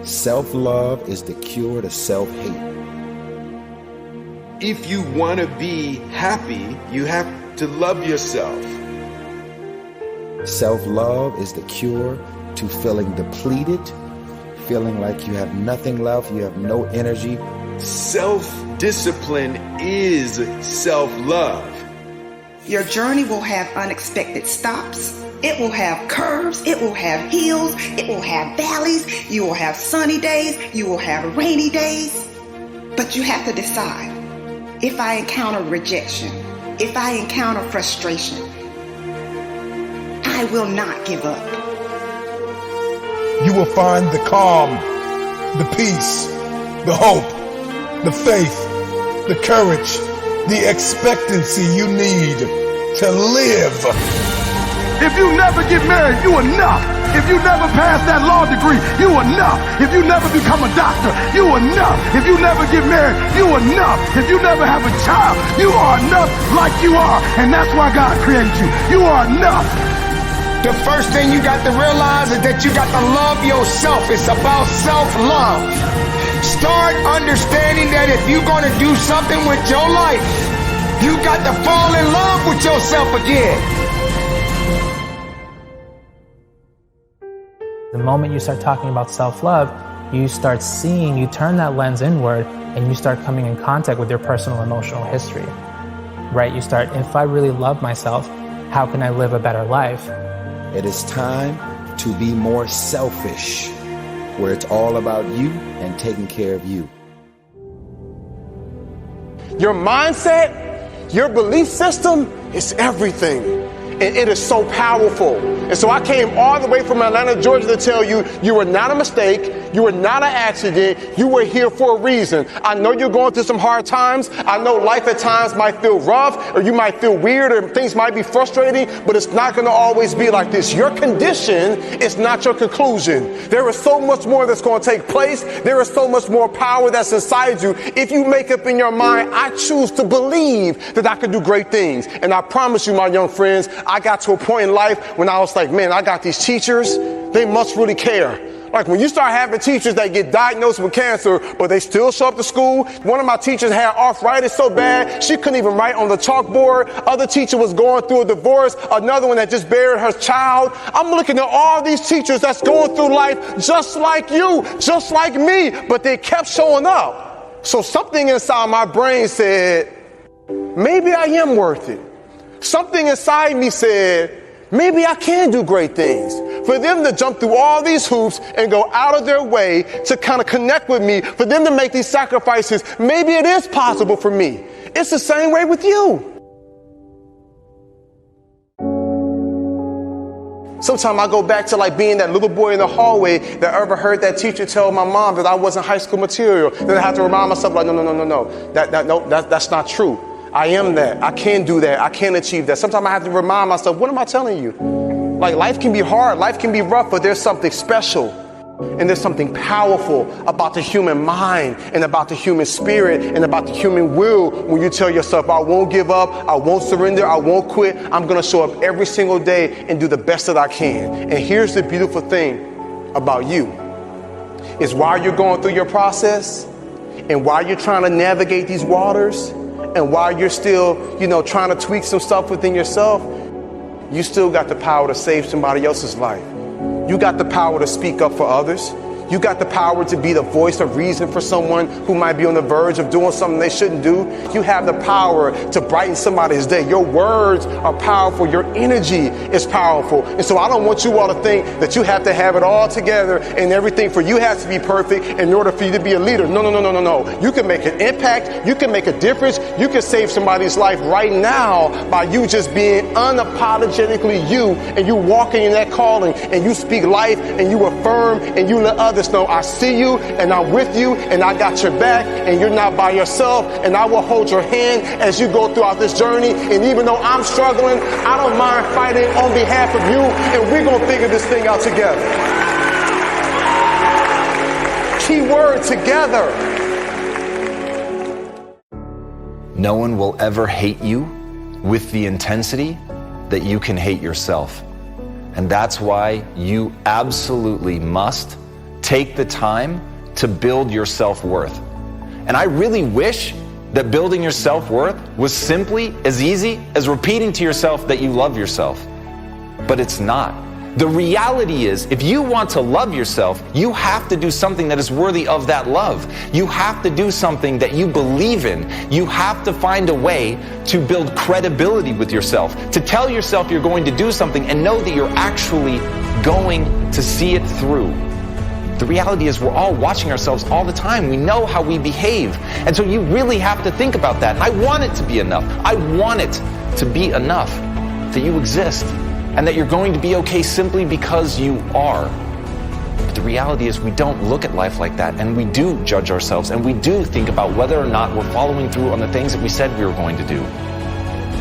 Self-love is the cure to self-hate. If you want to be happy, you have to love yourself. Self-love is the cure to feeling depleted, feeling like you have nothing left, you have no energy. Self-discipline is self-love. Your journey will have unexpected stops. It will have curves. It will have hills. It will have valleys. You will have sunny days. You will have rainy days. But you have to decide. If I encounter rejection, if I encounter frustration, I will not give up. You will find the calm, the peace, the hope, the faith, the courage, the expectancy you need to live. If you never get married, you enough. If you never pass that law degree, you enough. If you never become a doctor, you enough. If you never get married, you enough. If you never have a child, you are enough like you are. And that's why God created you. You are enough. The first thing you got to realize is that you got to love yourself. It's about self-love. Start understanding that if you're going to do something with your life, you got to fall in love with yourself again. The moment you start talking about self-love, you start seeing, you turn that lens inward and you start coming in contact with your personal emotional history, right? You start, if I really love myself, how can I live a better life? It is time to be more selfish, where it's all about you and taking care of you. Your mindset, your belief system is everything. And it is so powerful. And so I came all the way from Atlanta, Georgia to tell you, you were not a mistake. You were not an accident. You were here for a reason. I know you're going through some hard times. I know life at times might feel rough, or you might feel weird, or things might be frustrating, but it's not going to always be like this. Your condition is not your conclusion. There is so much more that's going to take place. There is so much more power that's inside you. If you make up in your mind, I choose to believe that I can do great things. And I promise you, my young friends, I got to a point in life when I was like, man, I got these teachers. They must really care. Like when you start having teachers that get diagnosed with cancer, but they still show up to school. One of my teachers had arthritis so bad, she couldn't even write on the chalkboard. Other teacher was going through a divorce. Another one that just buried her child. I'm looking at all these teachers that's going through life just like you, just like me, but they kept showing up. So something inside my brain said, maybe I am worth it. Something inside me said, maybe I can do great things. For them to jump through all these hoops and go out of their way to kind of connect with me, for them to make these sacrifices, maybe it is possible for me. It's the same way with you. Sometimes I go back to like being that little boy in the hallway that ever heard that teacher tell my mom that I wasn't high school material. Then I have to remind myself like, no, that's not true. I am that. I can do that. I can achieve that. Sometimes I have to remind myself, what am I telling you? Like life can be hard. Life can be rough, but there's something special. And there's something powerful about the human mind and about the human spirit and about the human will when you tell yourself, I won't give up. I won't surrender. I won't quit. I'm going to show up every single day and do the best that I can. And here's the beautiful thing about you is while you're going through your process and while you're trying to navigate these waters, and while you're still, trying to tweak some stuff within yourself, you still got the power to save somebody else's life. You got the power to speak up for others. You got the power to be the voice of reason for someone who might be on the verge of doing something they shouldn't do. You have the power to brighten somebody's day. Your words are powerful. Your energy is powerful. And so I don't want you all to think that you have to have it all together and everything for you has to be perfect in order for you to be a leader. No. You can make an impact. You can make a difference. You can save somebody's life right now by you just being unapologetically you, and you walking in that calling, and you speak life, and you affirm, and you let others know I see you and I'm with you and I got your back and you're not by yourself, and I will hold your hand as you go throughout this journey. And even though I'm struggling, I don't mind fighting on behalf of you, and we're going to figure this thing out together. Key word, together. No one will ever hate you with the intensity that you can hate yourself. And that's why you absolutely must take the time to build your self-worth. And I really wish that building your self-worth was simply as easy as repeating to yourself that you love yourself. But it's not. The reality is, if you want to love yourself, you have to do something that is worthy of that love. You have to do something that you believe in. You have to find a way to build credibility with yourself, to tell yourself you're going to do something and know that you're actually going to see it through. The reality is we're all watching ourselves all the time. We know how we behave. And so you really have to think about that. I want it to be enough. I want it to be enough that you exist and that you're going to be okay simply because you are. But the reality is we don't look at life like that, and we do judge ourselves, and we do think about whether or not we're following through on the things that we said we were going to do.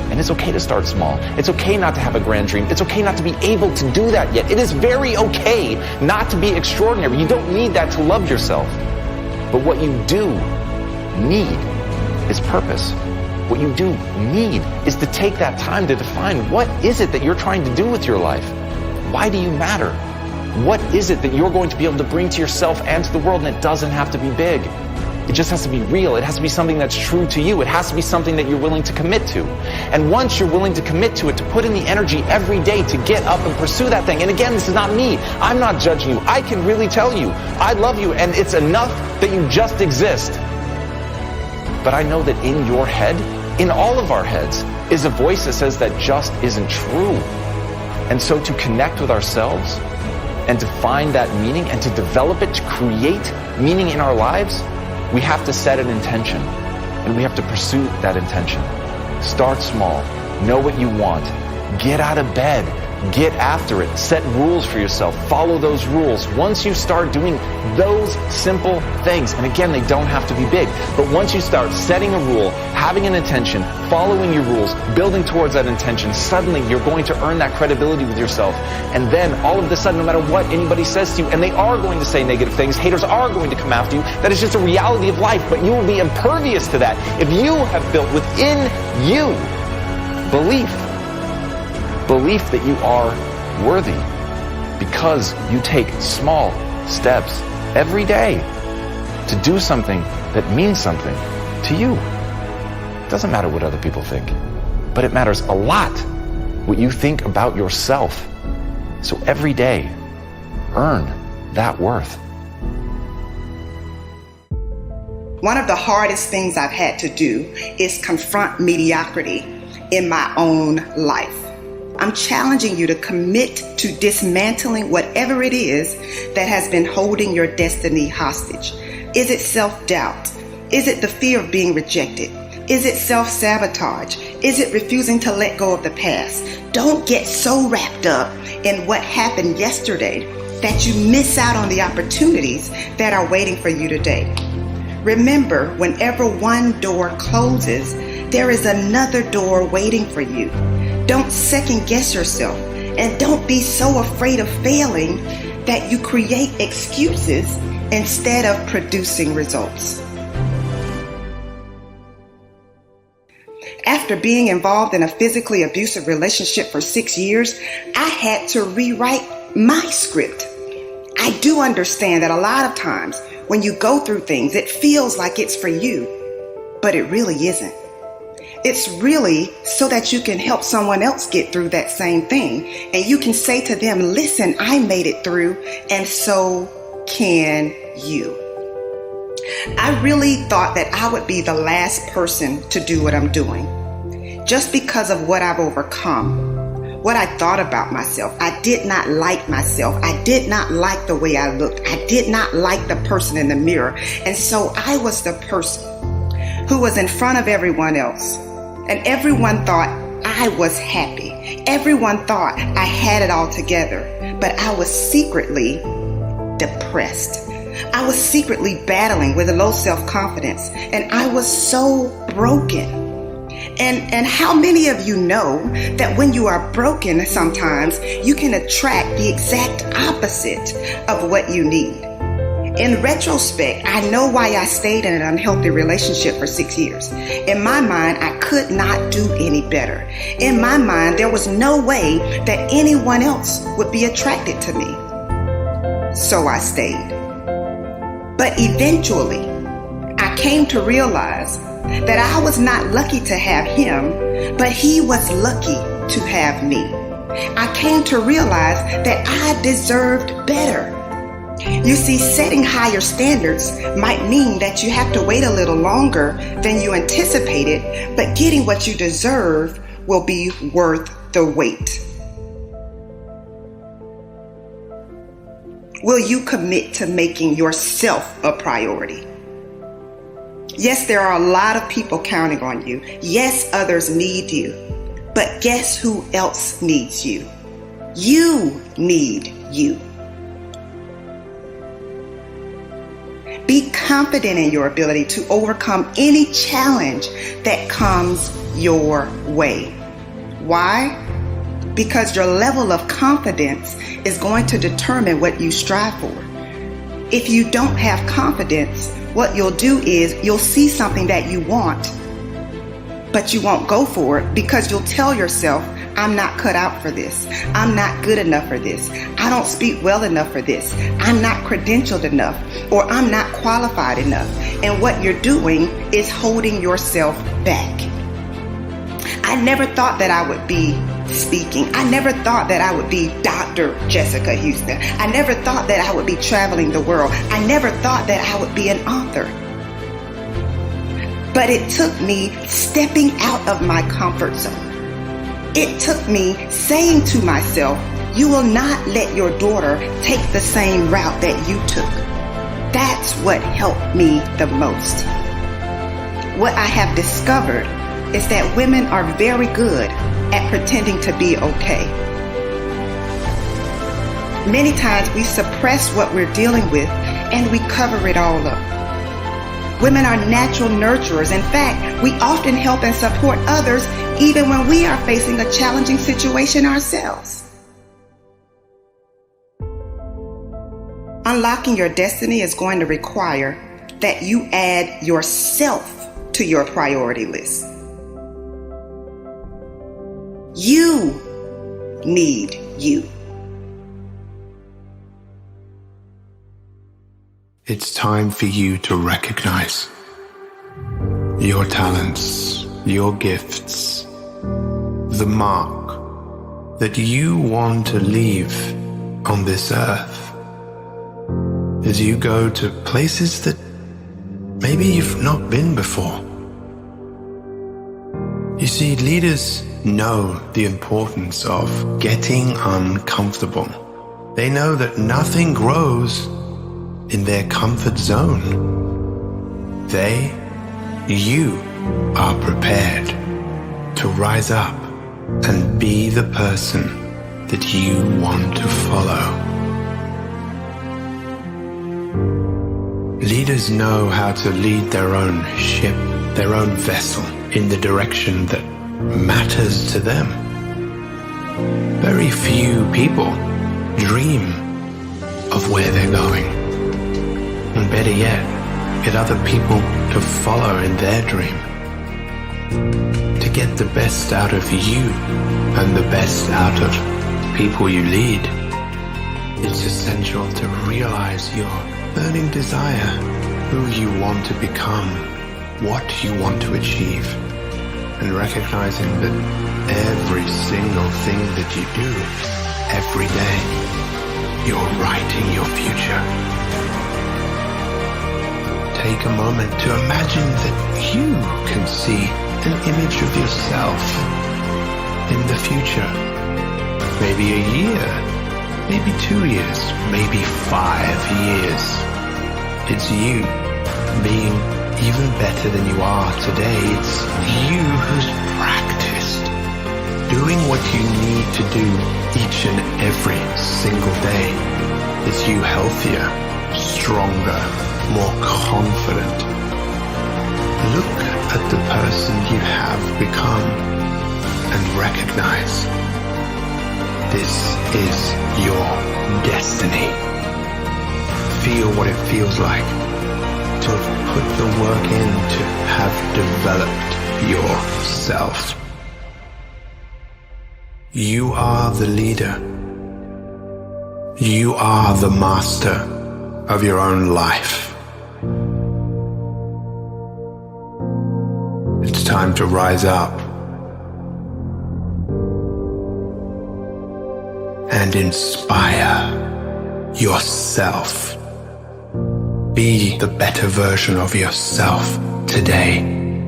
And it's okay to start small. It's okay not to have a grand dream. It's okay not to be able to do that yet. It is very okay not to be extraordinary. You don't need that to love yourself. But what you do need is purpose. What you do need is to take that time to define what is it that you're trying to do with your life. Why do you matter? What is it that you're going to be able to bring to yourself and to the world? And it doesn't have to be big. It just has to be real. It has to be something that's true to you. It has to be something that you're willing to commit to. And once you're willing to commit to it, to put in the energy every day to get up and pursue that thing. And again, this is not me. I'm not judging you. I can really tell you, I love you, and it's enough that you just exist. But I know that in your head, in all of our heads, is a voice that says that just isn't true. And so to connect with ourselves and to find that meaning and to develop it, to create meaning in our lives, we have to set an intention, and we have to pursue that intention. Start small. Know what you want. Get out of bed. Get after it. Set rules for yourself. Follow those rules. Once you start doing those simple things, and again, they don't have to be big, but once you start setting a rule, having an intention, following your rules, building towards that intention, suddenly you're going to earn that credibility with yourself. And then all of a sudden, no matter what anybody says to you, and they are going to say negative things, haters are going to come after you, that is just a reality of life, but you will be impervious to that if you have built within you belief that you are worthy, because you take small steps every day to do something that means something to you. It doesn't matter what other people think, but it matters a lot what you think about yourself. So every day, earn that worth. One of the hardest things I've had to do is confront mediocrity in my own life. I'm challenging you to commit to dismantling whatever it is that has been holding your destiny hostage. Is it self-doubt? Is it the fear of being rejected? Is it self-sabotage? Is it refusing to let go of the past? Don't get so wrapped up in what happened yesterday that you miss out on the opportunities that are waiting for you today. Remember, whenever one door closes, there is another door waiting for you. Don't second guess yourself, and don't be so afraid of failing that you create excuses instead of producing results. After being involved in a physically abusive relationship for 6 years, I had to rewrite my script. I do understand that a lot of times when you go through things, it feels like it's for you, but it really isn't. It's really so that you can help someone else get through that same thing. And you can say to them, listen, I made it through, and so can you. I really thought that I would be the last person to do what I'm doing, just because of what I've overcome, what I thought about myself. I did not like myself. I did not like the way I looked. I did not like the person in the mirror. And so I was the person who was in front of everyone else. And everyone thought I was happy. Everyone thought I had it all together. But I was secretly depressed. I was secretly battling with low self-confidence. And I was so broken. And how many of you know that when you are broken sometimes, you can attract the exact opposite of what you need? In retrospect, I know why I stayed in an unhealthy relationship for 6 years. In my mind, I could not do any better. In my mind, there was no way that anyone else would be attracted to me. So I stayed. But eventually, I came to realize that I was not lucky to have him, but he was lucky to have me. I came to realize that I deserved better. You see, setting higher standards might mean that you have to wait a little longer than you anticipated, but getting what you deserve will be worth the wait. Will you commit to making yourself a priority? Yes, there are a lot of people counting on you. Yes, others need you. But guess who else needs you? You need you. Be confident in your ability to overcome any challenge that comes your way. Why? Because your level of confidence is going to determine what you strive for. If you don't have confidence, what you'll do is you'll see something that you want, but you won't go for it because you'll tell yourself, I'm not cut out for this. I'm not good enough for this. I don't speak well enough for this. I'm not credentialed enough, or I'm not qualified enough. And what you're doing is holding yourself back. I never thought that I would be speaking. I never thought that I would be Dr. Jessica Houston. I never thought that I would be traveling the world. I never thought that I would be an author. But it took me stepping out of my comfort zone. It took me saying to myself, you will not let your daughter take the same route that you took. That's what helped me the most. What I have discovered is that women are very good at pretending to be okay. Many times we suppress what we're dealing with and we cover it all up. Women are natural nurturers. In fact, we often help and support others even when we are facing a challenging situation ourselves. Unlocking your destiny is going to require that you add yourself to your priority list. You need you. It's time for you to recognize your talents, your gifts, the mark that you want to leave on this earth as you go to places that maybe you've not been before. You see, leaders know the importance of getting uncomfortable. They know that nothing grows in their comfort zone. You are prepared to rise up and be the person that you want to follow. Leaders know how to lead their own ship, their own vessel, in the direction that matters to them. Very few people dream of where they're going. And better yet, get other people to follow in their dream. To get the best out of you and the best out of people you lead, it's essential to realize your burning desire, who you want to become, what you want to achieve, and recognizing that every single thing that you do, every day, you're writing your future. Take a moment to imagine that you can see an image of yourself in the future. Maybe a year, maybe 2 years, maybe 5 years. It's you being even better than you are today. It's you who's practiced doing what you need to do each and every single day. It's you healthier, stronger, more confident. Look at the person you have become and recognize this is your destiny. Feel what it feels like to have put the work in to have developed yourself. You are the leader. You are the master of your own life. time to rise up and inspire yourself. Be the better version of yourself today.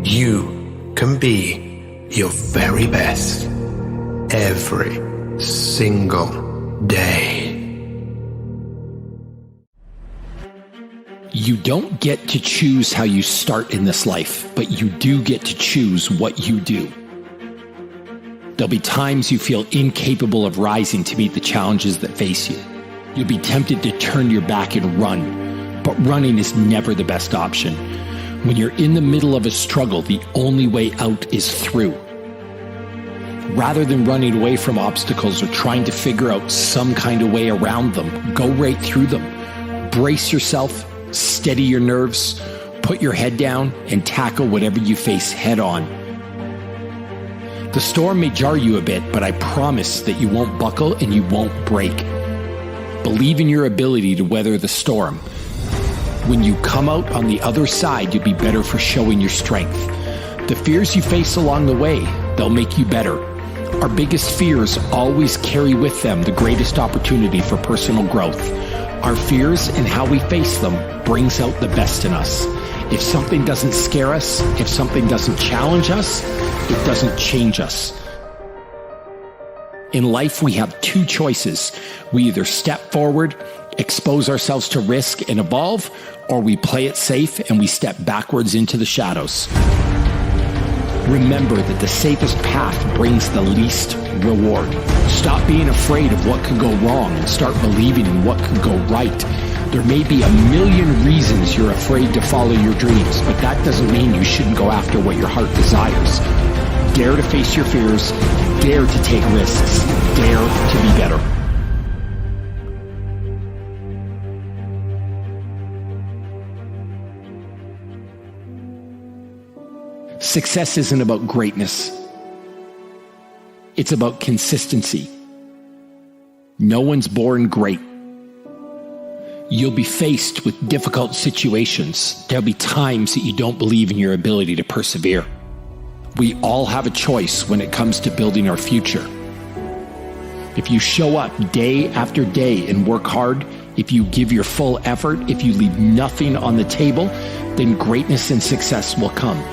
You can be your very best every single day. You don't get to choose how you start in this life, but you do get to choose what you do. There'll be times you feel incapable of rising to meet the challenges that face you. You'll be tempted to turn your back and run, but running is never the best option. When you're in the middle of a struggle, the only way out is through. Rather than running away from obstacles or trying to figure out some kind of way around them, go right through them. Brace yourself, steady your nerves, put your head down, and tackle whatever you face head on. The storm may jar you a bit, but I promise that you won't buckle and you won't break. Believe in your ability to weather the storm. When you come out on the other side, you'll be better for showing your strength. The fears you face along the way, they'll make you better. Our biggest fears always carry with them the greatest opportunity for personal growth. Our fears and how we face them brings out the best in us. If something doesn't scare us, if something doesn't challenge us, it doesn't change us. In life, we have two choices. We either step forward, expose ourselves to risk and evolve, or we play it safe and we step backwards into the shadows. Remember that the safest path brings the least reward. Stop being afraid of what could go wrong and start believing in what could go right. There may be a million reasons you're afraid to follow your dreams, but that doesn't mean you shouldn't go after what your heart desires. Dare to face your fears, dare to take risks, dare to be better. Success isn't about greatness. It's about consistency. No one's born great. You'll be faced with difficult situations. There'll be times that you don't believe in your ability to persevere. We all have a choice when it comes to building our future. If you show up day after day and work hard, if you give your full effort, if you leave nothing on the table, then greatness and success will come.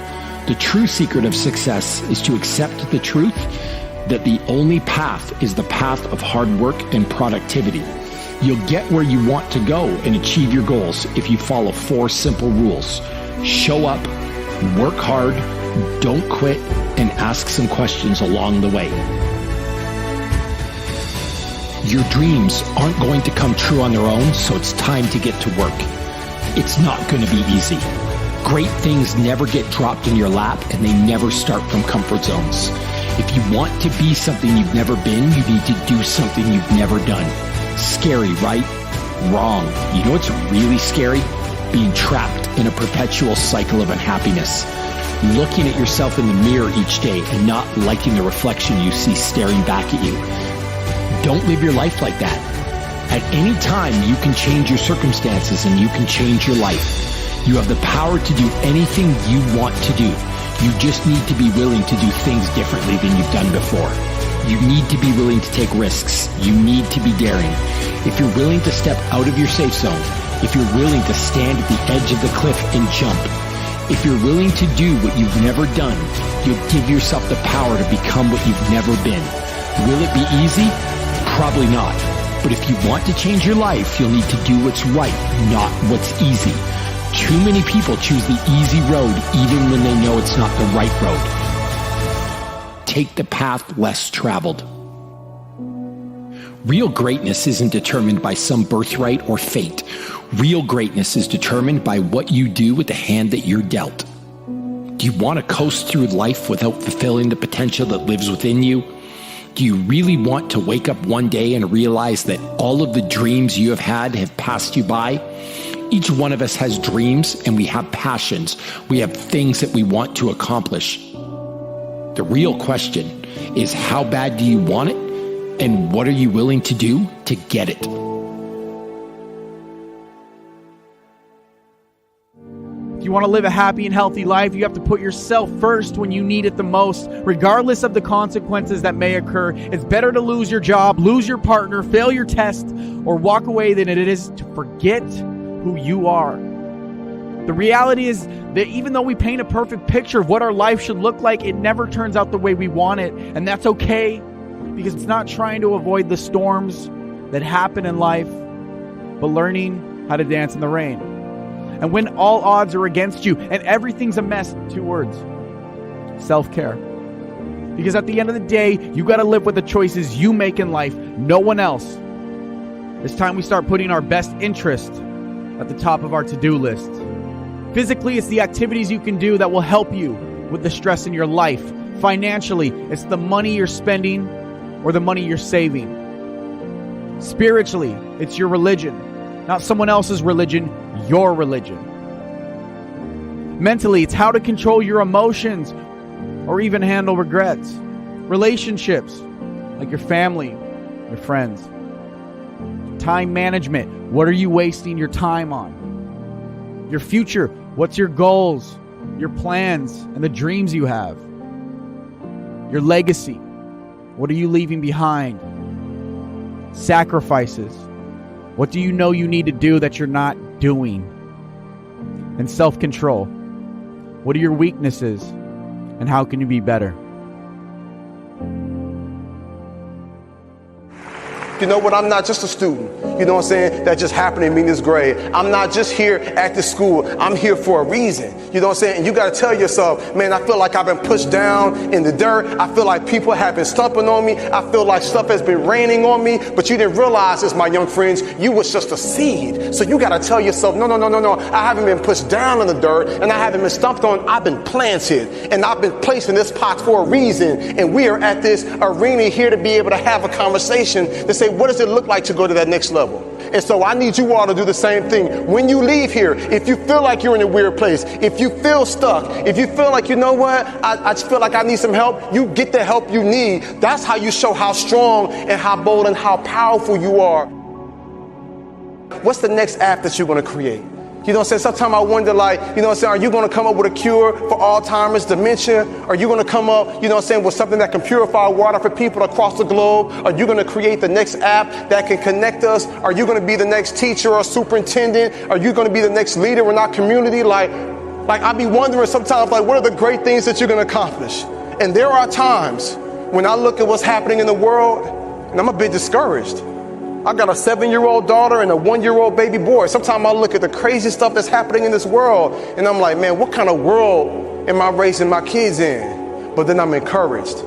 The true secret of success is to accept the truth that the only path is the path of hard work and productivity. You'll get where you want to go and achieve your goals if you follow 4 simple rules. Show up, work hard, don't quit, and ask some questions along the way. Your dreams aren't going to come true on their own, so it's time to get to work. It's not going to be easy. Great things never get dropped in your lap, and they never start from comfort zones. If you want to be something you've never been, you need to do something you've never done. Scary, right? Wrong. You know what's really scary? Being trapped in a perpetual cycle of unhappiness. Looking at yourself in the mirror each day and not liking the reflection you see staring back at you. Don't live your life like that. At any time, you can change your circumstances and you can change your life. You have the power to do anything you want to do. You just need to be willing to do things differently than you've done before. You need to be willing to take risks. You need to be daring. If you're willing to step out of your safe zone, if you're willing to stand at the edge of the cliff and jump, if you're willing to do what you've never done, you'll give yourself the power to become what you've never been. Will it be easy? Probably not. But if you want to change your life, you'll need to do what's right, not what's easy. Too many people choose the easy road even when they know it's not the right road. Take the path less traveled. Real greatness isn't determined by some birthright or fate. Real greatness is determined by what you do with the hand that you're dealt. Do you want to coast through life without fulfilling the potential that lives within you? Do you really want to wake up one day and realize that all of the dreams you have had have passed you by? Each one of us has dreams and we have passions. We have things that we want to accomplish. The real question is, how bad do you want it? And what are you willing to do to get it? If you want to live a happy and healthy life, you have to put yourself first when you need it the most, regardless of the consequences that may occur. It's better to lose your job, lose your partner, fail your test, or walk away than it is to forget who you are. The reality is that even though we paint a perfect picture of what our life should look like, it never turns out the way we want it. And that's okay, because it's not trying to avoid the storms that happen in life, but learning how to dance in the rain. And when all odds are against you and everything's a mess, 2 words: self-care. Because at the end of the day, you got to live with the choices you make in life, no one else. It's time we start putting our best interest at the top of our to-do list. Physically, it's the activities you can do that will help you with the stress in your life. Financially, it's the money you're spending or the money you're saving. Spiritually, it's your religion. Not someone else's religion, your religion. Mentally, it's how to control your emotions or even handle regrets. Relationships, like your family, your friends. Time management, what are you wasting your time on? Your future, what's your goals, your plans, and the dreams you have? Your legacy, what are you leaving behind? Sacrifices, what do you know you need to do that you're not doing? And self-control. What are your weaknesses and how can you be better? You know what? I'm not just a student, you know what I'm saying, that just happened to me in this grade. I'm not just here at this school. I'm here for a reason. You know what I'm saying? And you got to tell yourself, man, I feel like I've been pushed down in the dirt. I feel like people have been stumping on me. I feel like stuff has been raining on me. But you didn't realize this, my young friends. You was just a seed. So you got to tell yourself, no. I haven't been pushed down in the dirt and I haven't been stumped on. I've been planted and I've been placed in this pot for a reason. And we are at this arena here to be able to have a conversation to say, what does it look like to go to that next level? And so I need you all to do the same thing. When you leave here, if you feel like you're in a weird place, if you feel stuck, if you feel like, you know what, I just feel like I need some help, you get the help you need. That's how you show how strong and how bold and how powerful you are. What's the next app that you're going to create? You know what I'm saying? Sometimes I wonder, like, you know what I'm saying, are you going to come up with a cure for Alzheimer's, dementia? Are you going to come up, you know what I'm saying, with something that can purify water for people across the globe? Are you going to create the next app that can connect us? Are you going to be the next teacher or superintendent? Are you going to be the next leader in our community? Like I be wondering sometimes, like, what are the great things that you're going to accomplish? And there are times when I look at what's happening in the world and I'm a bit discouraged. I got a 7-year-old daughter and a 1-year-old baby boy. Sometimes I look at the crazy stuff that's happening in this world and I'm like, man, what kind of world am I raising my kids in? But then I'm encouraged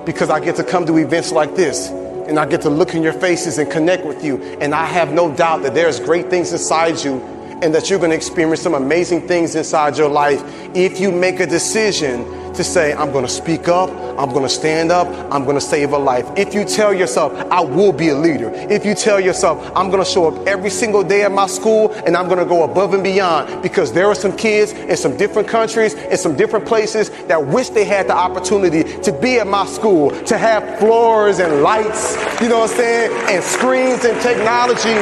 because I get to come to events like this and I get to look in your faces and connect with you. And I have no doubt that there's great things inside you and that you're going to experience some amazing things inside your life if you make a decision to say, I'm going to speak up, I'm going to stand up, I'm going to save a life. If you tell yourself, I will be a leader. If you tell yourself, I'm going to show up every single day at my school and I'm going to go above and beyond, because there are some kids in some different countries, in some different places that wish they had the opportunity to be at my school, to have floors and lights, you know what I'm saying, and screens and technology.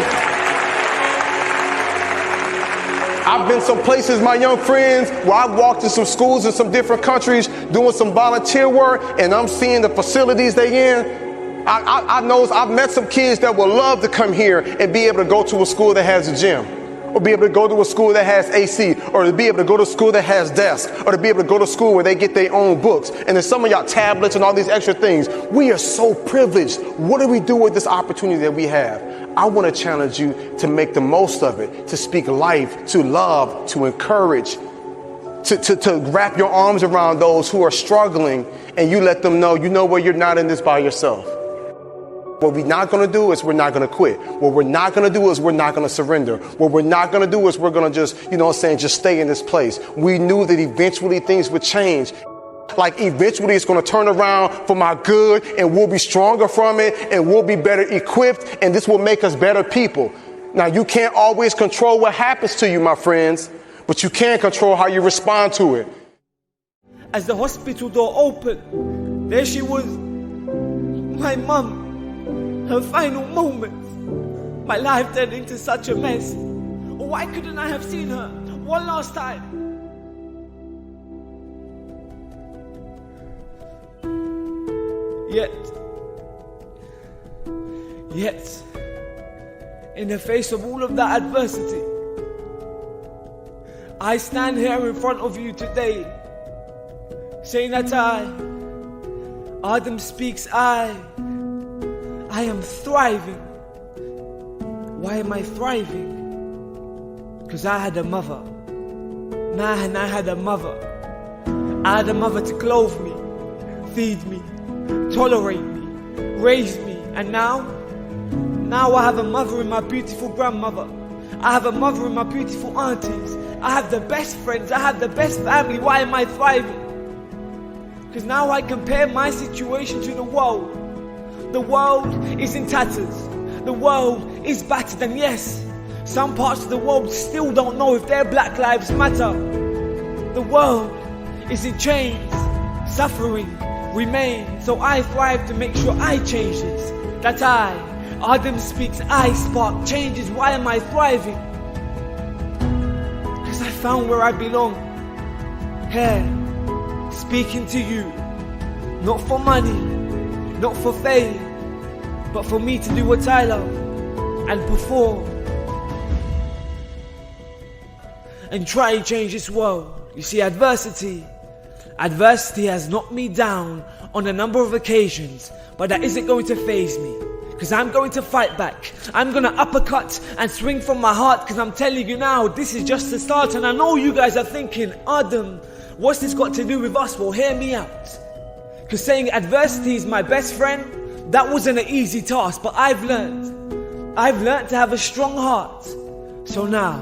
I've been some places, my young friends, where I've walked in some schools in some different countries doing some volunteer work, and I'm seeing the facilities they in. I've met some kids that would love to come here and be able to go to a school that has a gym, or be able to go to a school that has AC, or to be able to go to a school that has desks, or to be able to go to school where they get their own books. And then some of y'all tablets and all these extra things. We are so privileged. What do we do with this opportunity that we have? I want to challenge you to make the most of it, to speak life, to love, to encourage, to wrap your arms around those who are struggling, and you let them know, you know what, you're not in this by yourself. What we're not going to do is we're not going to quit. What we're not going to do is we're not going to surrender. What we're not going to do is we're going to just, you know what I'm saying, just stay in this place. We knew that eventually things would change. Like eventually it's going to turn around for my good and we'll be stronger from it and we'll be better equipped and this will make us better people. Now, you can't always control what happens to you, my friends, but you can control how you respond to it. As the hospital door opened, there she was, my mum, her final moments. My life turned into such a mess. Why couldn't I have seen her one last time? Yet, in the face of all of that adversity, I stand here in front of you today, saying that Adam speaks, I am thriving. Why am I thriving? Because I had a mother. Man, I had a mother. I had a mother to clothe me, feed me, tolerate me, raise me. And now I have a mother in my beautiful grandmother. I have a mother in my beautiful aunties. I have the best friends. I have the best family. Why am I thriving? Because now I compare my situation to the world. The world is in tatters. The world is battered. And yes, some parts of the world still don't know if their Black Lives Matter. The world is in chains. Suffering remains. So I thrive to make sure I change this. That Adam speaks, I spark changes. Why am I thriving? Because I found where I belong. Here, speaking to you. Not for money, not for fame, but for me to do what I love and perform. And try and change this world. You see, adversity has knocked me down on a number of occasions, but that isn't going to faze me. Because I'm going to fight back. I'm going to uppercut and swing from my heart. Because I'm telling you now, this is just the start. And I know you guys are thinking, Adam, what's this got to do with us? Well, hear me out. Because saying adversity is my best friend, that wasn't an easy task. But I've learned to have a strong heart. So now,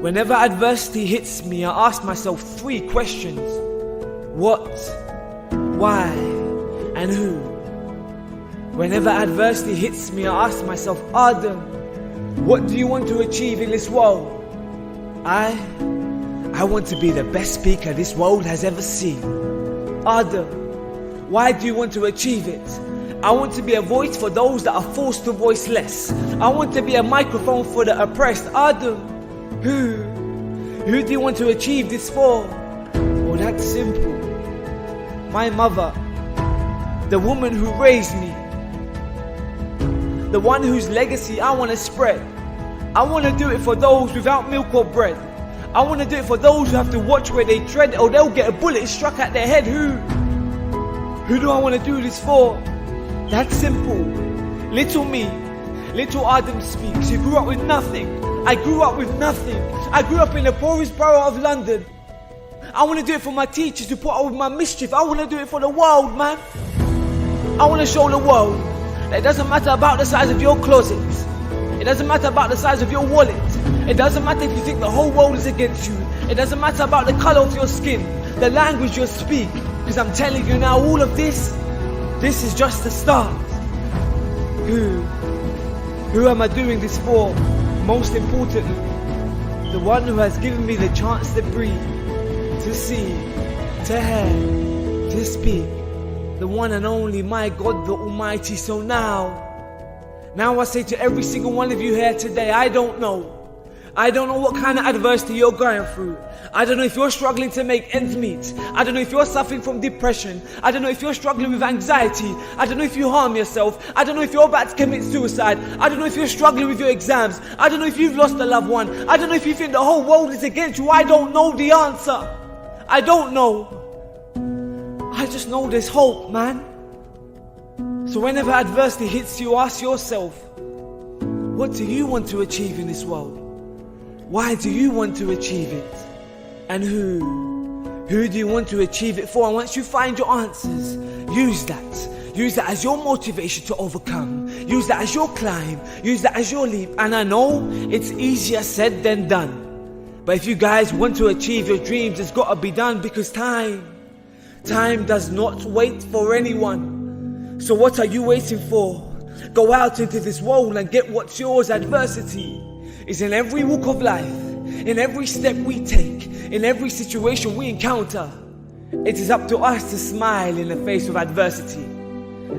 whenever adversity hits me, I ask myself 3 questions. What, why, and who? Whenever adversity hits me, I ask myself, Adam, what do you want to achieve in this world? I want to be the best speaker this world has ever seen. Adam, why do you want to achieve it? I want to be a voice for those that are forced to voice less. I want to be a microphone for the oppressed. Adam, who do you want to achieve this for? Well, that's simple. My mother, the woman who raised me, the one whose legacy I want to spread. I want to do it for those without milk or bread. I want to do it for those who have to watch where they tread, or they'll get a bullet struck at their head. Who do I want to do this for? That's simple. Little me, little Adam speaks. You grew up with nothing. I grew up with nothing. I grew up in the poorest borough of London. I want to do it for my teachers who put up with my mischief. I want to do it for the world, man. I want to show the world that it doesn't matter about the size of your closet. It doesn't matter about the size of your wallet. It doesn't matter if you think the whole world is against you. It doesn't matter about the color of your skin, the language you speak. Because I'm telling you now, all of this is just the start. Who am I doing this for? Most importantly, the one who has given me the chance to breathe, to see, to hear, to speak. The one and only, my God, the Almighty. So now I say to every single one of you here today, I don't know what kind of adversity you're going through. I don't know if you're struggling to make ends meet. I don't know if you're suffering from depression. I don't know if you're struggling with anxiety. I don't know if you harm yourself. I don't know if you're about to commit suicide. I don't know if you're struggling with your exams. I don't know if you've lost a loved one. I don't know if you think the whole world is against you. I don't know the answer. I don't know. I just know there's hope, man. So whenever adversity hits you, ask yourself, what do you want to achieve in this world? Why do you want to achieve it? And who do you want to achieve it for? And once you find your answers, use that as your motivation to overcome. Use that as your climb. Use that as your leap. And I know it's easier said than done. But if you guys want to achieve your dreams, it's got to be done, because time does not wait for anyone. So what are you waiting for? Go out into this world and get what's yours. Adversity is in every walk of life, in every step we take, in every situation we encounter. It is up to us to smile in the face of adversity.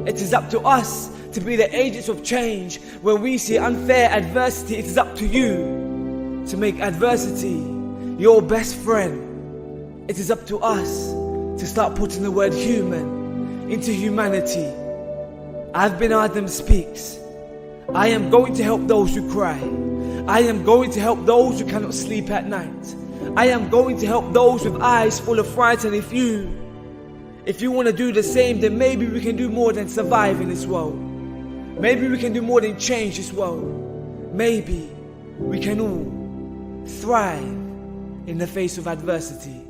It is up to us to be the agents of change. When we see unfair adversity, it is up to you to make adversity your best friend. It is up to us to start putting the word human into humanity. I've been Adam Speaks. I am going to help those who cry. I am going to help those who cannot sleep at night. I am going to help those with eyes full of fright. And if you want to do the same, then maybe we can do more than survive in this world. Maybe we can do more than change this world. Maybe we can all thrive in the face of adversity.